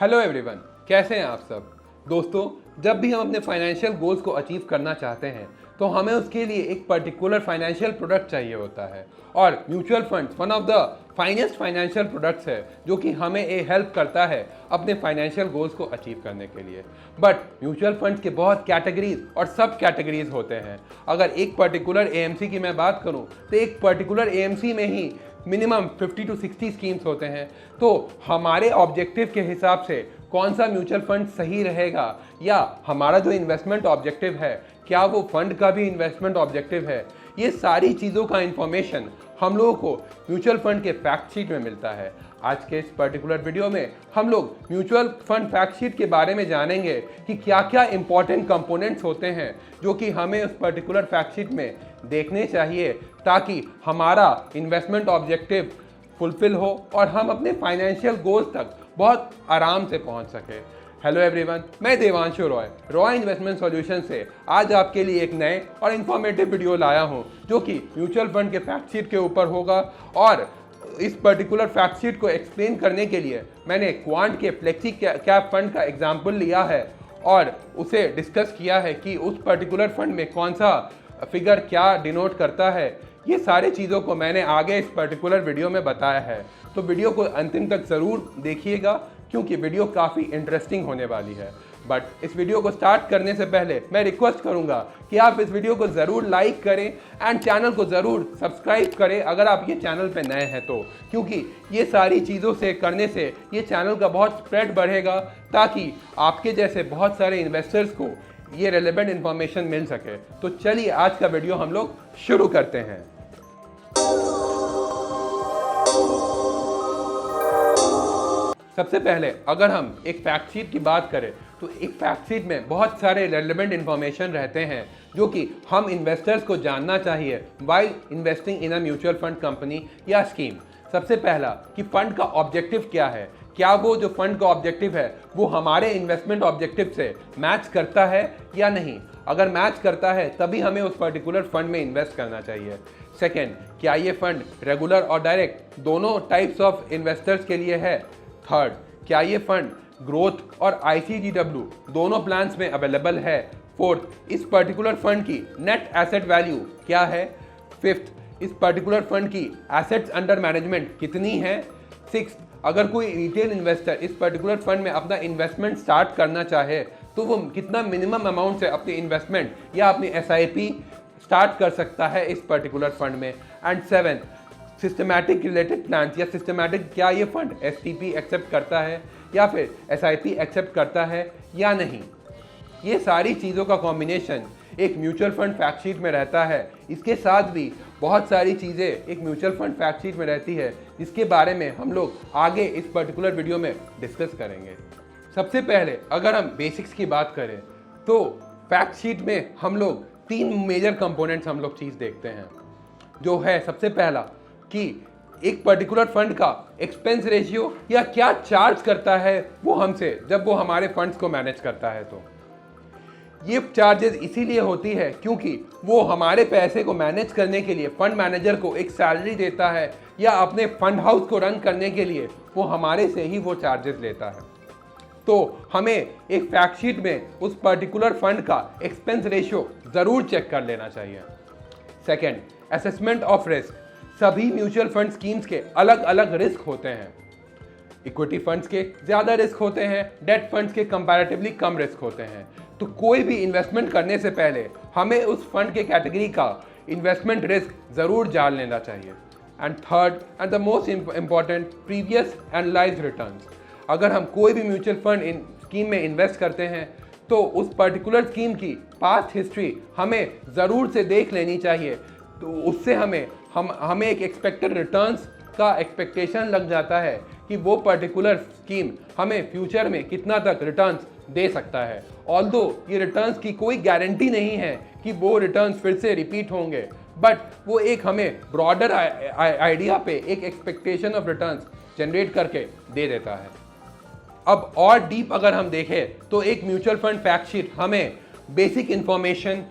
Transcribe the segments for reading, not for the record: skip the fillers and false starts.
Hello everyone, कैसे हैं आप सब। दोस्तों, जब भी हम अपने फाइनेंशियल गोल्स को अचीव करना चाहते हैं तो हमें उसके लिए एक पर्टिकुलर फाइनेंशियल प्रोडक्ट चाहिए होता है और mutual funds one of the finest financial products है जो कि हमें ये हेल्प करता है अपने फाइनेंशियल गोल्स को अचीव करने के लिए। बट म्यूचुअल फंड्स के बहुत कैटेगरीज और सब कैटेगरीज होते हैं। अगर एक पर्टिकुलर एएमसी की मैं बात करूं तो एक पर्टिकुलर एएमसी में ही मिनिमम 50 to 60 स्कीम्स होते हैं। तो हमारे ऑब्जेक्टिव के हिसाब से कौन सा म्यूचुअल फंड सही रहेगा या हमारा जो इन्वेस्टमेंट ऑब्जेक्टिव है क्या वो फंड का भी इन्वेस्टमेंट ऑब्जेक्टिव है, ये सारी चीज़ों का इंफॉर्मेशन हम लोगों को म्यूचुअल फंड के फैक्ट शीट में मिलता है। आज के इस पर्टिकुलर वीडियो में हम लोग म्यूचुअल फंड फैक्ट शीट के बारे में जानेंगे कि क्या क्या इंपॉर्टेंट कंपोनेंट्स होते हैं जो कि हमें उस पर्टिकुलर फैक्ट शीट में देखने चाहिए ताकि हमारा इन्वेस्टमेंट ऑब्जेक्टिव फुलफिल हो और हम अपने फाइनेंशियल गोल्स तक बहुत आराम से पहुंच सके। हेलो एवरीवन, मैं देवांशु रॉय इन्वेस्टमेंट सॉल्यूशन से आज आपके लिए एक नए और इन्फॉर्मेटिव वीडियो लाया हूं जो कि म्यूचुअल फंड के फैक्ट शीट के ऊपर होगा। और इस पर्टिकुलर फैक्ट शीट को एक्सप्लेन करने के लिए मैंने क्वांट के फ्लेक्सी कैप फंड का एग्जाम्पल लिया है और उसे डिस्कस किया है कि उस पर्टिकुलर फंड में कौन सा फिगर क्या डिनोट करता है। ये सारे चीज़ों को मैंने आगे इस पर्टिकुलर वीडियो में बताया है, तो वीडियो को अंतिम तक ज़रूर देखिएगा क्योंकि वीडियो काफ़ी इंटरेस्टिंग होने वाली है। बट इस वीडियो को स्टार्ट करने से पहले मैं रिक्वेस्ट करूंगा कि आप इस वीडियो को ज़रूर लाइक करें एंड चैनल को ज़रूर सब्सक्राइब करें अगर आप ये चैनल पे नए हैं तो, क्योंकि ये सारी चीज़ों से करने से ये चैनल का बहुत स्प्रेड बढ़ेगा ताकि आपके जैसे बहुत सारे इन्वेस्टर्स को ये रेलेवेंट इन्फॉर्मेशन मिल सके। तो चलिए आज का वीडियो हम लोग शुरू करते हैं। सबसे पहले अगर हम एक फैक्ट शीट की बात करें तो एक फैक्ट शीट में बहुत सारे रेलेवेंट इन्फॉर्मेशन रहते हैं जो कि हम इन्वेस्टर्स को जानना चाहिए while investing in a mutual fund company या स्कीम। सबसे पहला कि फंड का ऑब्जेक्टिव क्या है, क्या वो जो फंड का ऑब्जेक्टिव है वो हमारे इन्वेस्टमेंट ऑब्जेक्टिव से मैच करता है या नहीं। अगर मैच करता है तभी हमें उस पर्टिकुलर फंड में इन्वेस्ट करना चाहिए। सेकेंड, क्या ये फंड रेगुलर और डायरेक्ट दोनों टाइप्स ऑफ इन्वेस्टर्स के लिए है। थर्ड, क्या ये फंड ग्रोथ और ICGW दोनों प्लान्स में अवेलेबल है। फोर्थ, इस पर्टिकुलर फंड की नेट एसेट वैल्यू क्या है। फिफ्थ, इस पर्टिकुलर फंड की एसेट्स अंडर मैनेजमेंट कितनी है। सिक्स्थ, अगर कोई रिटेल इन्वेस्टर इस पर्टिकुलर फंड में अपना इन्वेस्टमेंट स्टार्ट करना चाहे तो वो कितना मिनिमम अमाउंट से अपनी इन्वेस्टमेंट या अपनी SIP स्टार्ट कर सकता है इस पर्टिकुलर फंड में। And seven, systematic related plan या सिस्टमैटिक, क्या ये फंड STP एक्सेप्ट करता है या फिर SIP एक्सेप्ट करता है या नहीं। ये सारी चीज़ों का कॉम्बिनेशन एक म्यूचुअल फंड फैक्ट शीट में रहता है। इसके साथ भी बहुत सारी चीज़ें एक म्यूचुअल फंड फैक्ट शीट में रहती है जिसके बारे में हम लोग आगे इस पर्टिकुलर वीडियो में डिस्कस करेंगे। सबसे पहले अगर हम बेसिक्स की बात करें तो फैक्ट शीट में हम लोग तीन मेजर कंपोनेंट्स हम लोग चीज़ देखते हैं, जो है सबसे पहला कि एक पर्टिकुलर फंड का एक्सपेंस रेशियो या क्या चार्ज करता है वो हमसे जब वो हमारे फंड्स को मैनेज करता है। तो ये चार्जेस इसीलिए होती है क्योंकि वो हमारे पैसे को मैनेज करने के लिए फंड मैनेजर को एक सैलरी देता है या अपने फंड हाउस को रन करने के लिए वो हमारे से ही वो चार्जेस लेता है। तो हमें एक फैक्ट शीट में उस पर्टिकुलर फंड का एक्सपेंस रेशियो ज़रूर चेक कर लेना चाहिए। Second, assessment of risk. सभी म्यूचुअल फंड स्कीम्स के अलग अलग रिस्क होते हैं। इक्विटी फंड्स के ज़्यादा रिस्क होते हैं, डेट फंड्स के कंपैरेटिवली कम रिस्क होते हैं। तो कोई भी इन्वेस्टमेंट करने से पहले हमें उस फंड के कैटेगरी का इन्वेस्टमेंट रिस्क ज़रूर जान लेना चाहिए। And third and the most important, previous analysed returns. अगर हम कोई भी म्यूचुअल फंड स्कीम में इन्वेस्ट करते हैं तो उस पर्टिकुलर स्कीम की पास्ट हिस्ट्री हमें ज़रूर से देख लेनी चाहिए। तो उससे हमें एक एक्सपेक्टेड रिटर्न्स का एक्सपेक्टेशन लग जाता है कि वो पर्टिकुलर स्कीम हमें फ्यूचर में कितना तक रिटर्न्स दे सकता है। ऑल्दो ये रिटर्न्स की कोई गारंटी नहीं है कि वो रिटर्न्स फिर से रिपीट होंगे, बट वो एक हमें ब्रॉडर आइडिया पे एक एक्सपेक्टेशन ऑफ रिटर्न्स जनरेट करके दे देता है। अब और डीप अगर हम देखें तो एक म्यूचुअल फंड फैक्ट शीट हमें बेसिक इंफॉर्मेशन,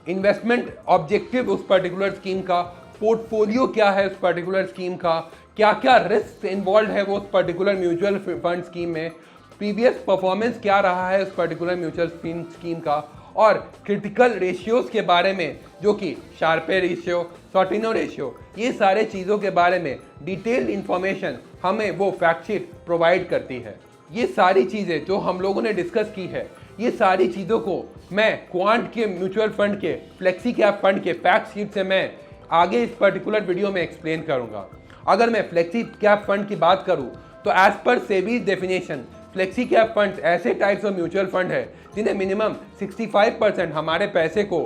इन्वेस्टमेंट ऑब्जेक्टिव उस पर्टिकुलर स्कीम का, पोर्टफोलियो क्या है उस पर्टिकुलर स्कीम का, क्या क्या रिस्क इन्वॉल्व है वो उस पर्टिकुलर म्यूचुअल फंड स्कीम में, प्रीवियस परफॉर्मेंस क्या रहा है उस पर्टिकुलर म्यूचुअल स्कीम का, और क्रिटिकल रेशियोज के बारे में जो कि शार्पे रेशियो, सॉर्टिनो रेशियो, ये सारे चीज़ों के बारे में डिटेल्ड इंफॉर्मेशन हमें वो फैक्ट शीट प्रोवाइड करती है। ये सारी चीज़ें जो हम लोगों ने डिस्कस की है, ये सारी चीज़ों को मैं क्वांट के म्यूचुअल फंड के, फ्लेक्सी कैप फंड के फैक्ट शीट से मैं आगे इस पर्टिकुलर वीडियो में एक्सप्लेन करूंगा। अगर मैं फ्लेक्सी कैप फंड की बात करूं तो as per SEBI definition flexi cap fund ऐसे टाइप्स ऑफ म्यूचुअल फंड है जिन्हें मिनिमम 65% हमारे पैसे को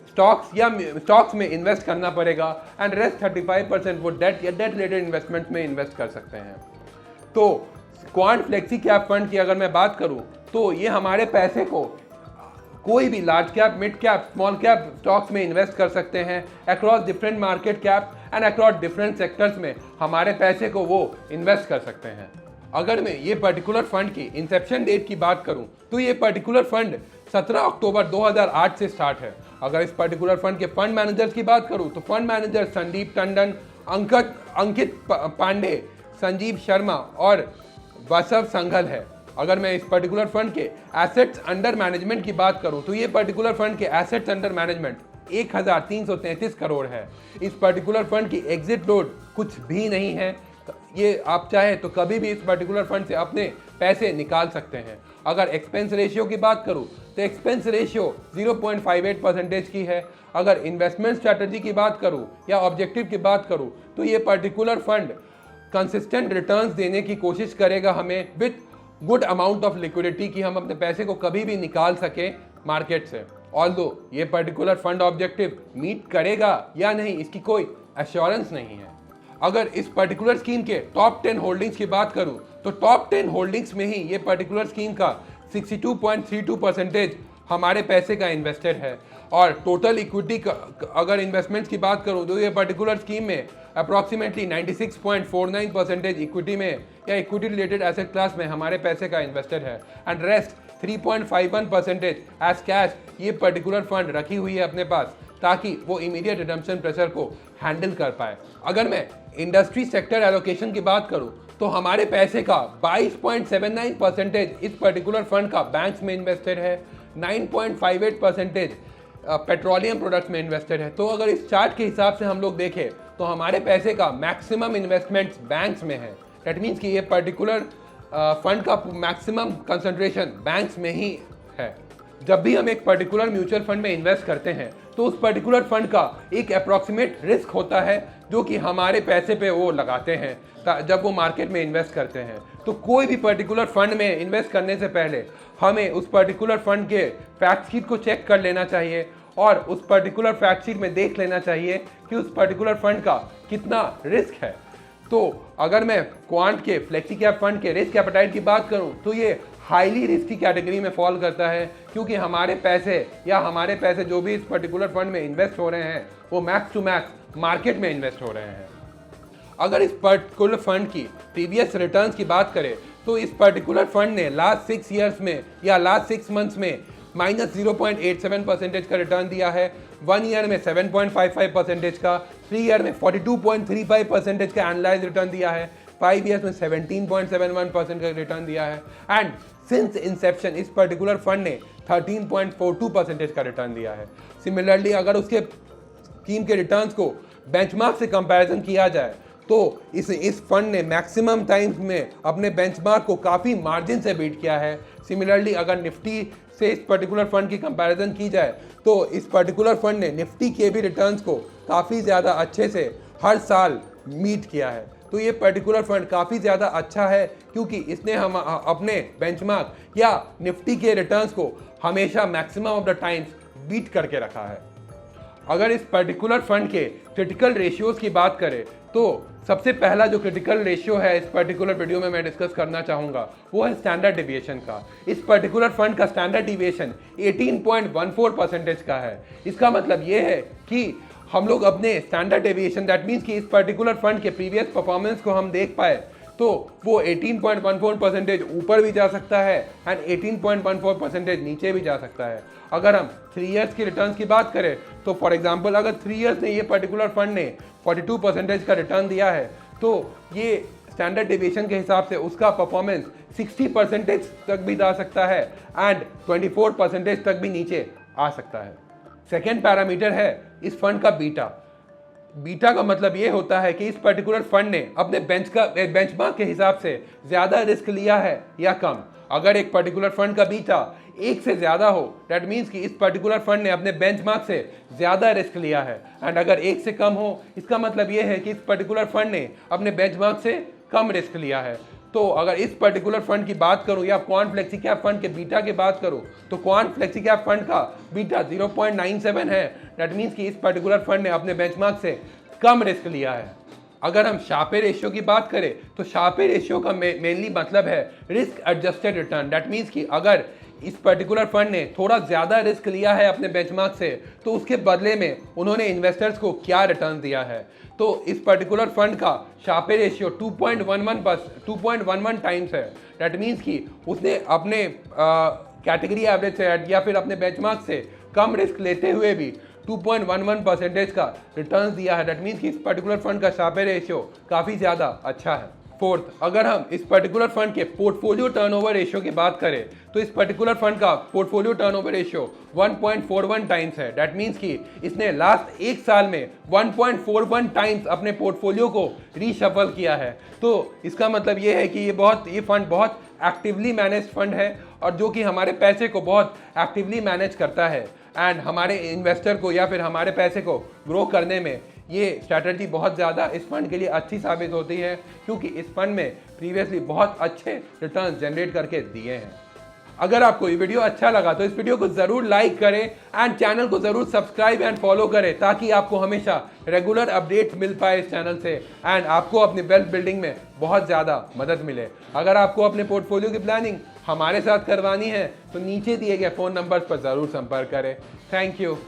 स्टॉक्स में इन्वेस्ट करना पड़ेगा एंड रेस्ट 35% वो डेट या डेट रिलेटेड इन्वेस्टमेंट में इन्वेस्ट कर सकते हैं। तो क्वांट फ्लेक्सी कैप फंड की अगर मैं बात करूं तो ये हमारे पैसे को कोई भी large cap, mid cap, small cap stocks में इन्वेस्ट कर सकते हैं across different market cap and across different sectors में हमारे पैसे को वो इन्वेस्ट कर सकते हैं। अगर मैं ये पर्टिकुलर फंड की इंसेप्शन डेट की बात करूं तो ये पर्टिकुलर फंड 17 अक्टूबर 2008 से स्टार्ट है। अगर इस पर्टिकुलर फंड के फंड मैनेजर्स की बात करूं तो फंड मैनेजर संदीप टंडन, अंकित पांडे, संजीव शर्मा और वसव संघल है। अगर मैं इस पर्टिकुलर फंड के एसेट्स अंडर मैनेजमेंट की बात करूं तो ये पर्टिकुलर फंड के एसेट्स अंडर मैनेजमेंट 1333 करोड़ है। इस पर्टिकुलर फंड की एग्जिट लोड कुछ भी नहीं है। ये आप चाहे तो कभी भी इस पर्टिकुलर फंड से अपने पैसे निकाल सकते हैं। अगर एक्सपेंस रेशियो की बात करूं तो एक्सपेंस रेशियो 0.58% की है। अगर इन्वेस्टमेंट स्ट्रैटेजी की बात करूं या ऑब्जेक्टिव की बात करूं तो ये पर्टिकुलर फंड कंसिस्टेंट रिटर्न्स देने की कोशिश करेगा हमें with good amount of liquidity कि हम अपने पैसे को कभी भी निकाल सके मार्केट से। ऑल्दो ये पर्टिकुलर फंड ऑब्जेक्टिव मीट करेगा या नहीं इसकी कोई एश्योरेंस नहीं है। अगर इस पर्टिकुलर स्कीम के टॉप 10 होल्डिंग्स की बात करूं तो टॉप 10 होल्डिंग्स में ही ये पर्टिकुलर स्कीम का 62.32% हमारे पैसे का इन्वेस्टेड है। और टोटल इक्विटी का अगर इन्वेस्टमेंट्स की बात करूं तो ये पर्टिकुलर स्कीम में अप्रॉक्सीमेटली 96.49% इक्विटी में या इक्विटी रिलेटेड एसेट क्लास में हमारे पैसे का इन्वेस्टेड है एंड रेस्ट 3.51% एज कैश ये पर्टिकुलर फंड रखी हुई है अपने पास ताकि वो इमीडिएट रिडम्पशन प्रेशर को हैंडल कर पाए। अगर मैं इंडस्ट्री सेक्टर एलोकेशन की बात करूं तो हमारे पैसे का 22.79% इस पर्टिकुलर फंड का बैंक्स में इन्वेस्टेड है, 9.58% पेट्रोलियम प्रोडक्ट्स में इन्वेस्टेड है। तो अगर इस चार्ट के हिसाब से हम लोग देखें तो हमारे पैसे का मैक्सिमम इन्वेस्टमेंट्स बैंक्स में है। दैट मीन्स कि ये पर्टिकुलर फंड का मैक्सिमम कंसंट्रेशन बैंक्स में ही है। जब भी हम एक पर्टिकुलर म्यूचुअल फंड में इन्वेस्ट करते हैं तो उस पर्टिकुलर फंड का एक अप्रॉक्सीमेट रिस्क होता है जो कि हमारे पैसे पे वो लगाते हैं जब वो मार्केट में इन्वेस्ट करते हैं। तो कोई भी पर्टिकुलर फंड में इन्वेस्ट करने से पहले हमें उस पर्टिकुलर फंड के फैक्ट शीट को चेक कर लेना चाहिए और उस पर्टिकुलर फैक्ट शीट में देख लेना चाहिए कि उस पर्टिकुलर फंड का कितना रिस्क है। तो अगर मैं क्वांट के फ्लेक्सी कैप फंड के रिस्क एपेटाइट की बात करूं तो ये हाईली रिस्की कैटेगरी में फॉल करता है क्योंकि हमारे पैसे जो भी इस पर्टिकुलर फंड में इन्वेस्ट हो रहे हैं वो मैक्स टू मैक्स मार्केट में इन्वेस्ट हो रहे हैं। अगर इस पर्टिकुलर फंड की प्रीवियस रिटर्न्स की बात करें तो इस पर्टिकुलर फंड ने लास्ट 6 ईयर्स में या लास्ट 6 मंथ्स में -0.87% का रिटर्न दिया है, 1 ईयर में 7.55% का, 3 ईयर में 42.35% का एनालाइज रिटर्न दिया है, 5 ईयर्स में 17.71% का रिटर्न दिया है एंड सिंस इंसेप्शन इस पर्टिकुलर फंड ने 13.42% का रिटर्न दिया है। सिमिलरली अगर उसके स्कीम के रिटर्न्स को बेंचमार्क से कंपैरिजन किया जाए तो इस फंड ने मैक्सिमम टाइम्स में अपने बेंचमार्क को काफ़ी मार्जिन से बीट किया है। सिमिलरली अगर निफ्टी से इस पर्टिकुलर फंड की कंपैरिजन की जाए तो इस पर्टिकुलर फंड ने निफ्टी के भी रिटर्न्स को काफ़ी ज़्यादा अच्छे से हर साल मीट किया है। तो ये पर्टिकुलर फंड काफ़ी ज़्यादा अच्छा है क्योंकि इसने हम अपने बेंचमार्क या निफ्टी के रिटर्न्स को हमेशा maximum of the times beat करके रखा है। अगर इस पर्टिकुलर फंड के क्रिटिकल रेशियोज की बात करें तो सबसे पहला जो क्रिटिकल रेशियो है इस पर्टिकुलर वीडियो में मैं डिस्कस करना चाहूँगा वो है स्टैंडर्ड डिविएशन का। इस पर्टिकुलर फंड का स्टैंडर्ड डिविएशन 18.14% का है। इसका मतलब ये है कि हम लोग अपने स्टैंडर्ड डेविएशन दैट मीन्स कि इस पर्टिकुलर फंड के प्रीवियस परफॉर्मेंस को हम देख पाए तो वो 18.14% ऊपर भी जा सकता है एंड 18.14% नीचे भी जा सकता है। अगर हम 3 इयर्स की रिटर्न्स की बात करें तो फॉर एग्जांपल अगर 3 इयर्स में ये पर्टिकुलर फंड ने 42% का रिटर्न दिया है तो ये स्टैंडर्ड डेविएशन के हिसाब से उसका परफॉर्मेंस 60% तक भी जा सकता है एंड 24% तक भी नीचे आ सकता है। सेकेंड पैरामीटर है इस फंड का बीटा। बीटा का मतलब ये होता है कि इस पर्टिकुलर फंड ने अपने बेंचमार्क के हिसाब से ज़्यादा रिस्क लिया है या कम। अगर एक पर्टिकुलर फंड का बीटा 1 से ज़्यादा हो, दैट मीन्स कि इस पर्टिकुलर फंड ने अपने बेंचमार्क से ज़्यादा रिस्क लिया है। एंड अगर 1 से कम हो, इसका मतलब ये है कि इस पर्टिकुलर फंड ने अपने बेंचमार्क से कम रिस्क लिया है। तो अगर इस पर्टिकुलर फंड की बात करूं या क्वांट फ्लेक्सी कैप फंड के बीटा की बात करूं, तो क्वांट फ्लेक्सी कैप फंड का बीटा 0.97 है। दैट मीन्स कि इस पर्टिकुलर फंड ने अपने बेंचमार्क से कम रिस्क लिया है। अगर हम शार्पे रेशियो की बात करें तो शार्पे रेशियो का मेनली मतलब है risk adjusted return. That means कि अगर इस पर्टिकुलर फंड ने थोड़ा ज़्यादा रिस्क लिया है अपने बेंचमार्क से, तो उसके बदले में उन्होंने इन्वेस्टर्स को क्या रिटर्न दिया है। तो इस पर्टिकुलर फंड का शार्पे रेशियो 2.11 टाइम्स है। दैट मीन्स कि उसने अपने कैटेगरी एवरेज से या फिर अपने बेंचमार्क से कम रिस्क लेते हुए भी 2.11% का रिटर्न दिया है। दैट मीन्स कि इस पर्टिकुलर फंड का शार्पे रेशियो काफ़ी ज़्यादा अच्छा है। फोर्थ, अगर हम इस पर्टिकुलर फंड के पोर्टफोलियो टर्नओवर रेशियो की बात करें तो इस पर्टिकुलर फंड का पोर्टफोलियो टर्नओवर रेशियो 1.41 टाइम्स है। दैट मीन्स कि इसने लास्ट 1 साल में 1.41 टाइम्स अपने पोर्टफोलियो को रीशफल किया है। तो इसका मतलब ये है कि ये फंड बहुत एक्टिवली मैनेज फंड है और जो कि हमारे पैसे को बहुत एक्टिवली मैनेज करता है एंड हमारे इन्वेस्टर को या फिर हमारे पैसे को ग्रो करने में ये स्ट्रैटेजी बहुत ज़्यादा इस फंड के लिए अच्छी साबित होती है, क्योंकि इस फंड में प्रीवियसली बहुत अच्छे रिटर्न जनरेट करके दिए हैं। अगर आपको ये वीडियो अच्छा लगा तो इस वीडियो को ज़रूर लाइक करें एंड चैनल को ज़रूर सब्सक्राइब एंड फॉलो करें, ताकि आपको हमेशा रेगुलर अपडेट मिल पाए इस चैनल से एंड आपको अपनी वेल्थ बिल्डिंग में बहुत ज़्यादा मदद मिले। अगर आपको अपने पोर्टफोलियो की प्लानिंग हमारे साथ करवानी है तो नीचे दिए गए फ़ोन नंबर्स पर ज़रूर संपर्क करें। Thank you.